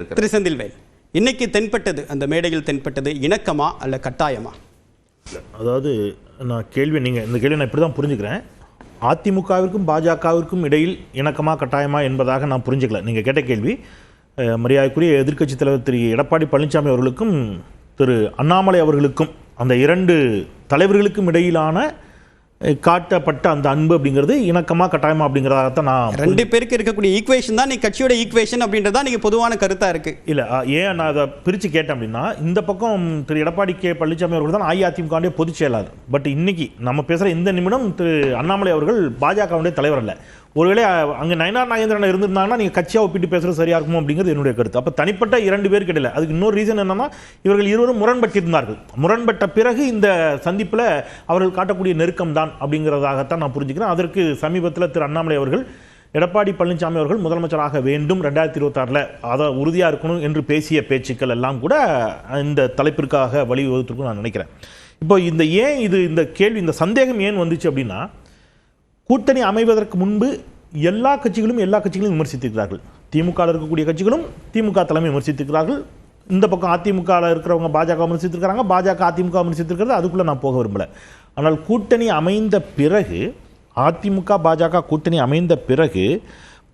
திரு செந்தில்வேல், இன்னைக்கு தென்பட்டது, அந்த மேடையில் தென்பட்டது இணக்கமா அல்ல கட்டாயமா? அதாவது நான் இந்த கேள்வி நான் இப்படி தான் புரிஞ்சுக்கிறேன். அதிமுகவிற்கும் பாஜகவிற்கும் இடையில் இணக்கமா கட்டாயமா என்பதாக நான் புரிஞ்சுக்கல. நீங்கள் கேட்ட கேள்வி மரியாதைக்குரிய எதிர்க்கட்சித் தலைவர் திரு எடப்பாடி பழனிசாமி அவர்களுக்கும் திரு அண்ணாமலை அவர்களுக்கும், அந்த இரண்டு தலைவர்களுக்கும் இடையிலான காட்டப்பட்ட அந்த அன்பு அப்படிங்கிறது இணக்கமா கட்டாயமா அப்படிங்கிறதாகத்தான் நான் ரெண்டு பேருக்கு இருக்கக்கூடிய ஈக்குவேஷன் தான் நீ கட்சியோட ஈக்குவேஷன் அப்படின்றதா நீங்க பொதுவான கருத்தா இருக்கு. இல்ல, ஏன் நான் அதை பிரிச்சு கேட்டேன் அப்படின்னா, இந்த பக்கம் திரு எடப்பாடி பழனிசாமி அவர்கள் தான் அஇஅதிமுக பொதுச் செயலாளர். பட் இன்னைக்கு நம்ம பேசுற இந்த நிமிடம் திரு அண்ணாமலை அவர்கள் பாஜகவுடைய தலைவர் அல்ல. ஒருவேளை அங்கே நயனார் நாகேந்திரன் இருந்திருந்தாங்கன்னா நீங்கள் கட்சியாக ஒப்பிட்டு பேசுகிறது சரியாக இருக்குமோ அப்படிங்கிறது என்னுடைய கருத்து. அப்போ தனிப்பட்ட இரண்டு பேர் கிடையாது. அதுக்கு இன்னொரு ரீசன் என்னன்னா, இவர்கள் இருவரும் முரண்பட்டிருந்தார்கள். முரண்பட்ட பிறகு இந்த சந்திப்பில் அவர்கள் காட்டக்கூடிய நெருக்கம் தான் அப்படிங்கிறதாகத்தான் நான் புரிஞ்சுக்கிறேன். அதற்கு சமீபத்தில் திரு அண்ணாமலை அவர்கள் எடப்பாடி பழனிசாமி அவர்கள் முதலமைச்சராக வேண்டும் 2026 அதை உறுதியாக இருக்கணும் என்று பேசிய பேச்சுக்கள் எல்லாம் கூட இந்த தலைப்பிற்காக வழிவகுத்திருக்கும் நான் நினைக்கிறேன். இப்போ இந்த கேள்வி, இந்த சந்தேகம் ஏன் வந்துச்சு அப்படின்னா, கூட்டணி அமைவதற்கு முன்பு எல்லா கட்சிகளும் விமர்சித்திருக்கிறார்கள். திமுக இருக்கக்கூடிய கட்சிகளும் திமுக தலைமை விமர்சித்திருக்கிறார்கள். இந்த பக்கம் அதிமுக இருக்கிறவங்க பாஜக விமர்சித்திருக்கிறாங்க, பாஜக அதிமுக விமர்சித்திருக்கிறது. அதுக்குள்ளே நான் போக விரும்பல. ஆனால் கூட்டணி அமைந்த பிறகு, அதிமுக பாஜக கூட்டணி அமைந்த பிறகு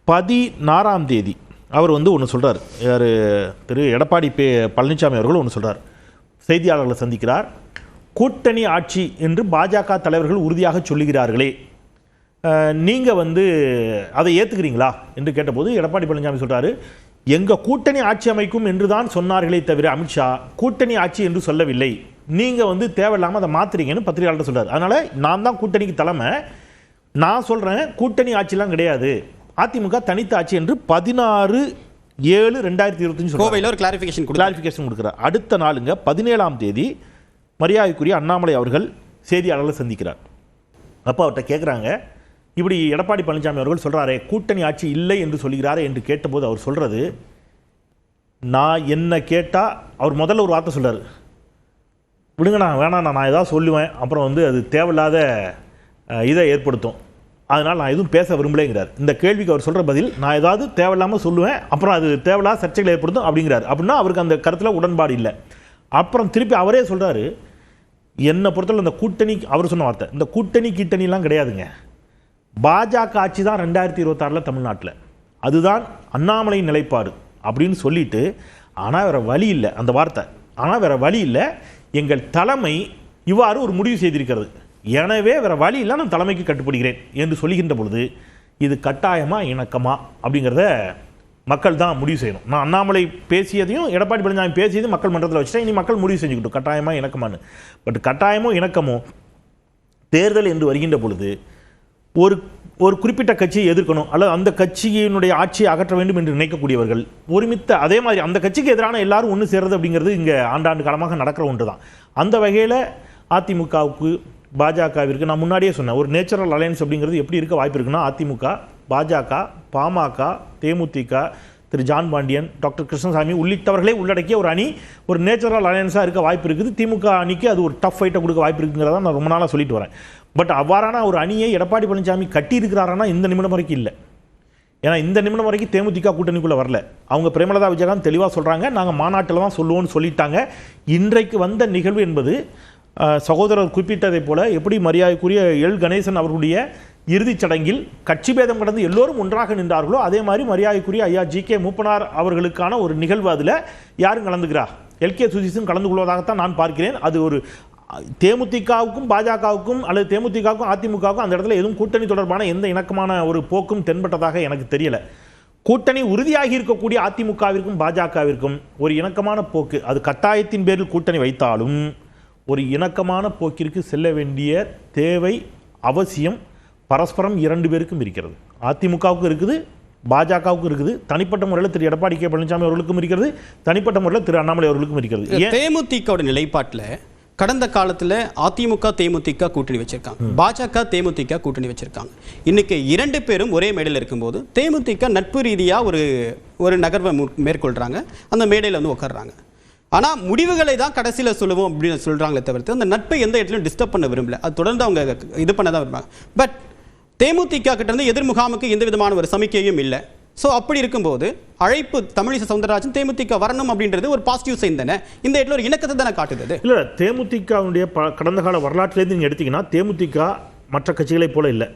16ஆம் தேதி அவர் ஒன்று சொல்கிறார். யார்? திரு எடப்பாடி பழனிசாமி அவர்கள் ஒன்று சொல்கிறார். செய்தியாளர்களை சந்திக்கிறார். கூட்டணி ஆட்சி என்று பாஜக தலைவர்கள் உறுதியாக சொல்லுகிறார்களே, நீங்கள் அதை ஏற்றுக்கிறீங்களா என்று கேட்டபோது எடப்பாடி பழனிசாமி சொல்கிறாரு, எங்கள் கூட்டணி ஆட்சி அமைக்கும் என்று தான் சொன்னார்களே தவிர அமித்ஷா கூட்டணி ஆட்சி என்று சொல்லவில்லை. நீங்கள் தேவையில்லாமல் அதை மாற்றுறீங்கன்னு பத்திரிகையாளர் சொல்கிறார். அதனால் நான் தான் கூட்டணிக்கு தலைமை, நான் சொல்கிறேன் கூட்டணி ஆட்சிலாம் கிடையாது, அதிமுக தனித்த ஆட்சி என்று 16/7/2025 கோவையில் ஒரு கிளாரிஃபிகேஷன் கொடுக்குறார். அடுத்த நாளுங்க 17ஆம் தேதி மரியாதைக்குரிய அண்ணாமலை அவர்கள் செய்தியாளர்களை சந்திக்கிறார். அப்போ அவர்கிட்ட கேட்குறாங்க, இப்படி எடப்பாடி பழனிசாமி அவர்கள் சொல்கிறாரே கூட்டணி ஆட்சி இல்லை என்று சொல்கிறாரே என்று கேட்டபோது அவர் சொல்கிறது, நான் என்ன கேட்டால் அவர் முதல்ல ஒரு வார்த்தை சொல்கிறார், விடுங்கண்ணா வேணாம், நான் ஏதாவது சொல்லுவேன், அப்புறம் அது தேவையில்லாத இதை ஏற்படுத்தும், அதனால் நான் எதுவும் பேச விரும்பலைங்கிறார். இந்த கேள்விக்கு அவர் சொல்கிற பதில், நான் ஏதாவது தேவையில்லாமல் சொல்லுவேன், அப்புறம் அது தேவையில்லாத சர்ச்சைகளை ஏற்படுத்தும் அப்படிங்கிறார். அப்படின்னா அவருக்கு அந்த கருத்தில் உடன்பாடு இல்லை. அப்புறம் திருப்பி அவரே சொல்கிறாரு, என்னை பொறுத்தவரை இந்த கூட்டணி, அவர் சொன்ன வார்த்தை, இந்த கீட்டணிலாம் கிடையாதுங்க, பாஜக ஆட்சி தான் 2026 தமிழ்நாட்டில், அதுதான் அண்ணாமலையின் நிலைப்பாடு அப்படின்னு சொல்லிட்டு, ஆனால் வேற வழி இல்லை, அந்த வார்த்தை, ஆனால் வேற வழி இல்லை, எங்கள் தலைமை இவ்வாறு ஒரு முடிவு செய்திருக்கிறது, எனவே வேற வழி இல்லை, நான் தலைமைக்கு கட்டுப்படுகிறேன் என்று சொல்லுகின்ற பொழுது இது கட்டாயமா இணக்கமா அப்படிங்கிறத மக்கள் தான் முடிவு செய்யணும். நான் அண்ணாமலை பேசியதையும் எடப்பாடி பழனிசாமி பேசியதையும் மக்கள் மன்றத்தில் வச்சுட்டேன், இனி மக்கள் முடிவு செஞ்சுக்கிட்டோம் கட்டாயமா இணக்கமானு. பட் கட்டாயமோ இணக்கமோ தேர்தல் என்று வருகின்ற பொழுது ஒரு குறிப்பிட்ட கட்சியை எதிர்க்கணும் அல்லது அந்த கட்சியினுடைய ஆட்சியை அகற்ற வேண்டும் என்று நினைக்கக்கூடியவர்கள் ஒருமித்த, அதே மாதிரி அந்த கட்சிக்கு எதிரான எல்லாரும் ஒன்று சேர்றது அப்படிங்கிறது இங்கே ஆண்டாண்டு காலமாக நடக்கிற ஒன்று தான். அந்த வகையில் அதிமுகவுக்கு பாஜகவிற்கு நான் முன்னாடியே சொன்னேன், ஒரு நேச்சுரல் அலையன்ஸ் அப்படிங்கிறது எப்படி இருக்க வாய்ப்பு இருக்குன்னா, அதிமுக பாஜக பாமக தேமுதிக திரு ஜான் பாண்டியன் டாக்டர் கிருஷ்ணசாமி உள்ளிட்டவர்களே உள்ளடக்கிய ஒரு அணி ஒரு நேச்சுரல் அலையன்ஸாக இருக்க வாய்ப்பு இருக்குது. திமுக அணிக்கு அது ஒரு டஃப் ஃபைட்டை கொடுக்க வாய்ப்பு இருக்குங்கிறத நான் ரொம்ப நாளாக சொல்லிட்டு வரேன். பட் அவ்வாறான ஒரு அணியை எடப்பாடி பழனிசாமி கட்டியிருக்கிறாரானா இந்த நிமிடம் வரைக்கும் இல்லை. ஏன்னா இந்த நிமிடம் வரைக்கும் தேமுதிக கூட்டணிக்குள்ளே வரல. அவங்க பிரேமலதா விஜயகாந்த் தெளிவாக சொல்கிறாங்க, நாங்கள் மாநாட்டில் தான் சொல்லுவோம்னு சொல்லிட்டாங்க. இன்றைக்கு வந்த நிகழ்வு என்பது சகோதரர் குறிப்பிட்டதை போல, எப்படி மரியாதைக்குரிய எல் கணேசன் அவர்களுடைய இறுதிச் சடங்கில் கட்சி பேதம் கடந்து எல்லோரும் ஒன்றாக நின்றார்களோ, அதே மாதிரி மரியாதைக்குரிய ஐயா ஜி.கே. மூப்பனார் அவர்களுக்கான ஒரு நிகழ்வு. அதில் யாரும் கலந்துக்கிறா? எல்.கே. சுதீஷும் கலந்து கொள்வதாகத்தான் நான் பார்க்கிறேன். அது ஒரு தேமுதிகவுக்கும் பாஜகவுக்கும் அல்லது தேமுதிகவுக்கும் அதிமுகவுக்கும் அந்த இடத்துல எதுவும் கூட்டணி தொடர்பான எந்த இணக்கமான ஒரு போக்கும் தென்பட்டதாக எனக்கு தெரியல. கூட்டணி உறுதியாகி இருக்கக்கூடிய அதிமுகவிற்கும் பாஜகவிற்கும் ஒரு இணக்கமான போக்கு, அது கட்டாயத்தின் பேரில் கூட்டணி வைத்தாலும் ஒரு இணக்கமான போக்கிற்கு செல்ல வேண்டிய தேவை அவசியம் பரஸ்பரம் இரண்டு பேருக்கும் இருக்கிறது. அதிமுகவுக்கும் இருக்குது, பாஜகவுக்கும் இருக்குது, தனிப்பட்ட முறையில் திரு எடப்பாடி பழனிசாமி அவர்களுக்கும் இருக்கிறது, தனிப்பட்ட முறையில் திரு அண்ணாமலை அவர்களுக்கும் இருக்கிறது. தேமுதிக நிலைப்பாட்டில் கடந்த காலத்தில் அதிமுக தேமுதிக கூட்டணி வச்சிருக்காங்க, பாஜக தேமுதிக கூட்டணி வச்சிருக்காங்க. இன்னைக்கு இரண்டு பேரும் ஒரே மேடையில் இருக்கும்போது தேமுதிக நட்பு ரீதியாக ஒரு நகர்வை மேற்கொள்றாங்க, அந்த மேடையில் உட்கார்றாங்க. ஆனால் முடிவுகளை தான் கடைசியில் சொல்லுவோம் அப்படின்னு சொல்கிறாங்களே தவிர்த்து அந்த நட்பை எந்த இடத்துலையும் டிஸ்டர்ப் பண்ண விரும்பல. அது தொடர்ந்து அவங்க இது பண்ண தான் விரும்பாங்க. பட் தேமுதிக கிட்ட இருந்து எதிர்முகாமுக்கு எந்த விதமான ஒரு சமிக்கையும் இல்லை. ஸோ அப்படி இருக்கும்போது அழைப்பு தமிழிசை சவுந்தரராஜன் தேமுதிக வரணும் அப்படின்றது ஒரு பாசிட்டிவ் சைன் தானே, இந்த இடத்துல ஒரு இணக்கத்தை தானே காட்டுது. இல்லை, தேமுதிகவுடைய கடந்த கால வரலாற்றிலேருந்து நீங்கள் எடுத்தீங்கன்னா தேமுதிக மற்ற கட்சிகளை போல இல்லை.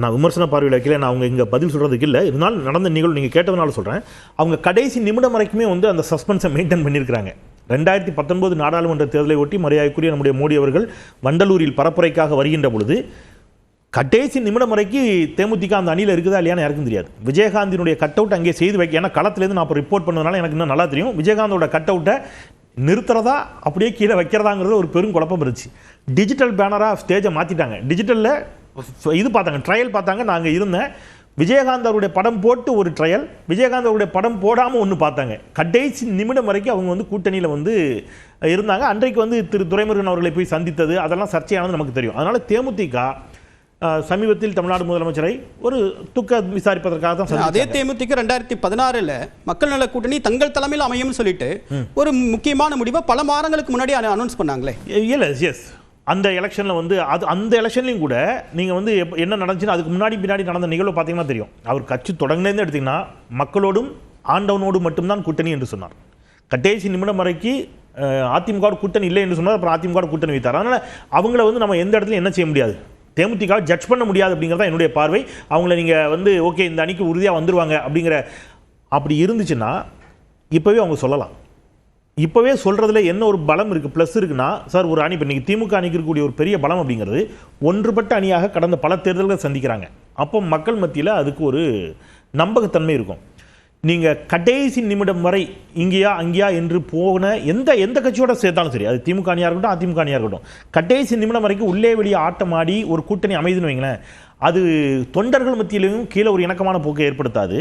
நான் விமர்சன பார்வையில் வைக்கல, நான் அவங்க இங்கே பதில் சொல்கிறதுக்கு இல்லை, இருந்தாலும் நடந்த நிகழ்வு நீங்கள் கேட்டதுனால சொல்கிறேன். அவங்க கடைசி நிமிடம் வரைக்குமே வந்து அந்த சஸ்பென்ஸை மெயின்டைன் பண்ணியிருக்கிறாங்க. 2019 நாடாளுமன்ற தேர்தலை ஒட்டி மரியாதைக்குரிய நம்முடைய மோடி அவர்கள் வண்டலூரில் பரப்புரைக்காக வருகின்ற பொழுது கடைசி நிமிடம் வரைக்கும் தேமுதிக அந்த அணியில் இருக்குதா இல்லையான்னு யாருக்கும் தெரியாது. விஜயகாந்தினுடைய கட் அவுட் அங்கே செய்து வைக்க, ஏன்னா களத்திலேருந்து நான் இப்போ ரிப்போர்ட் பண்ணதுனால எனக்கு இன்னும் நல்லா தெரியும். விஜயகாந்தோட கட் அவுட்டை நிறுத்துறதா அப்படியே கீழே வைக்கிறதாங்கிறது ஒரு பெரும் குழப்பம் இருந்துச்சு. டிஜிட்டல் பேனராக ஸ்டேஜை மாற்றிட்டாங்க. டிஜிட்டலில் இது பார்த்தாங்க, ட்ரையல் பார்த்தாங்க. நாங்கள் இருந்தேன், விஜயகாந்த் அவருடைய படம் போட்டு ஒரு ட்ரையல், விஜயகாந்த் அவருடைய படம் போடாமல் ஒன்று பார்த்தாங்க. கடைசி நிமிடம் வரைக்கும் அவங்க வந்து கூட்டணியில் வந்து இருந்தாங்க. அன்றைக்கு வந்து திரு துரைமுருகன் அவர்களை போய் சந்தித்தது அதெல்லாம் சர்ச்சையானது நமக்கு தெரியும். அதனால் தேமுதிக சமீபத்தில் தமிழ்நாடு முதலமைச்சரை ஒரு துக்க விசாரிப்பதற்காக தான். அதே தேமுதிக 2016 மக்கள் நல கூட்டணி தங்கள் தலைமையில் அமையும் சொல்லிட்டு ஒரு முக்கியமான முடிவை பல வாரங்களுக்கு முன்னாடி அனௌன்ஸ் பண்ணாங்களே. எஸ், அந்த எலெக்ஷனில் வந்து அந்த எலெக்ஷன்லையும் கூட நீங்கள் வந்து என்ன நடந்துச்சுன்னா அதுக்கு பின்னாடி நடந்த நிகழ்வு பார்த்தீங்கன்னா தெரியும். அவர் கட்சி தொடங்கினேருந்து எடுத்திங்கன்னா மக்களோடும் ஆண்டவனோடு மட்டும்தான் கூட்டணி என்று சொன்னார். கடைசி நிமிடம் வரைக்கும் அதிமுக கூட்டணி இல்லை என்று சொன்னார். அப்புறம் அதிமுக கூட்டணி வைத்தார். அதனால் அவங்கள வந்து நம்ம எந்த இடத்துலையும் என்ன செய்ய முடியாது, தேமுதிக ஜட்ஜ் பண்ண முடியாது அப்படிங்கிறதா என்னுடைய பார்வை. அவங்கள நீங்கள் வந்து ஓகே இந்த அணிக்கு உறுதியாக வந்துருவாங்க அப்படிங்கிற அப்படி இருந்துச்சுன்னா இப்போவே அவங்க சொல்லலாம். இப்போவே சொல்கிறதுல என்ன ஒரு பலம் இருக்குது, ப்ளஸ் இருக்குன்னா, சார் ஒரு அணி இப்போ நீங்கள் திமுக அணிக்கு இருக்கக்கூடிய ஒரு பெரிய பலம் அப்படிங்கிறது ஒன்றுபட்ட அணியாக கடந்த பல தேர்தல்கள் சந்திக்கிறாங்க. அப்போ மக்கள் மத்தியில் அதுக்கு ஒரு நம்பகத்தன்மை இருக்கும். நீங்கள் கடைசி நிமிடம் வரை இங்கேயா அங்கேயா என்று போன எந்த கட்சியோட சேர்த்தாலும் சரி, அது திமுக அணியாக இருக்கட்டும் அதிமுக அணியாக இருக்கட்டும், கடைசி நிமிடம் வரைக்கும் உள்ளே வெளியே ஆட்டமாடி ஒரு கூட்டணி அமைதுன்னு வைங்களேன், அது தொண்டர்கள் மத்தியிலையும் கீழே ஒரு இணக்கமான போக்கை ஏற்படுத்தாது,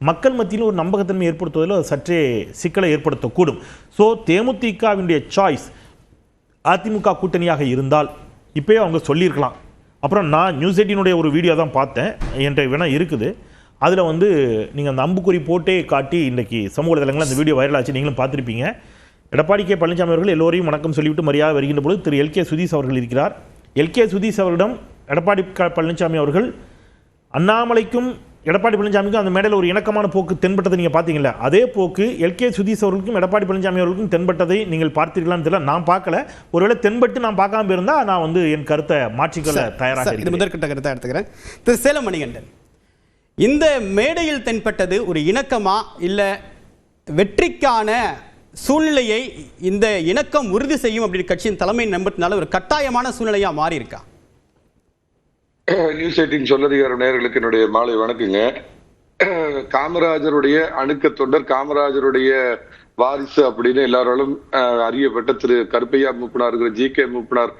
மக்கள் மத்தியில் ஒரு நம்பகத்தன்மை ஏற்படுத்துவதில் சற்றே சிக்கலை ஏற்படுத்தக்கூடும். ஸோ தேமுதிகவினுடைய சாய்ஸ் அதிமுக கூட்டணியாக இருந்தால் இப்போயே அவங்க சொல்லியிருக்கலாம். அப்புறம் நான் நியூஸ் 18 ஒரு வீடியோ தான் பார்த்தேன், என்கிட்ட வேணால் இருக்குது. அதில் வந்து நீங்கள் அந்த அம்புக்குறி போட்டே காட்டி இன்றைக்கி சமூக வலைதளங்களில் அந்த வீடியோ வைரல் ஆச்சு, நீங்களும் பார்த்துருப்பீங்க. எடப்பாடி கே பழனிசாமி அவர்கள் எல்லோரையும் வணக்கம் சொல்லிவிட்டு மரியாதை வருகின்ற பொழுது திரு எல்கே சுதீஷ் அவர்கள் இருக்கிறார். எல்கே சுதீஷ் அவரிடம் எடப்பாடி பழனிசாமி அவர்கள் அண்ணாமலைக்கும் எடப்பாடி பழனிசாமிக்கும் அந்த மேடையில் ஒரு இணக்கமான போக்கு தென்பட்டதை நீங்கள் பார்த்தீங்களா, அதே போக்கு எல்கே சுதீஷ் அவர்களுக்கும் எடப்பாடி பழனிசாமி அவர்களுக்கும் தென்பட்டதை நீங்கள் பார்த்தீர்களான்னு தெரியல. நான் பார்க்கல, ஒருவேளை தென்பட்டு நான் பார்க்காம இருந்தால் நான் வந்து என் கருத்தை மாற்றிக்கொள்ள தயாராக இருக்கிறேன். முதற்கட்ட கருத்தை எடுத்துக்கிறேன். திரு சேலம் மணிகண்டன், இந்த மேடையில் தென்பட்டது ஒரு இணக்கமா இல்லை வெற்றிக்கான சூழ்நிலையை இந்த இணக்கம் உறுதி செய்யும் அப்படின்னு கட்சியின் தலைமை நம்பத்தினால ஒரு கட்டாயமான சூழ்நிலையா மாறி இருக்கா? நியூஸ் 18 சொல்லதிகார நேயர்களுக்கு என்னுடைய மாலை வணக்கங்க. காமராஜருடைய அணுக்க தொண்டர், காமராஜருடைய வாரிசு அப்படின்னு எல்லாராலும் அறியப்பட்ட திரு கருப்பையா மூப்பனார், ஜி கே மூப்பனார்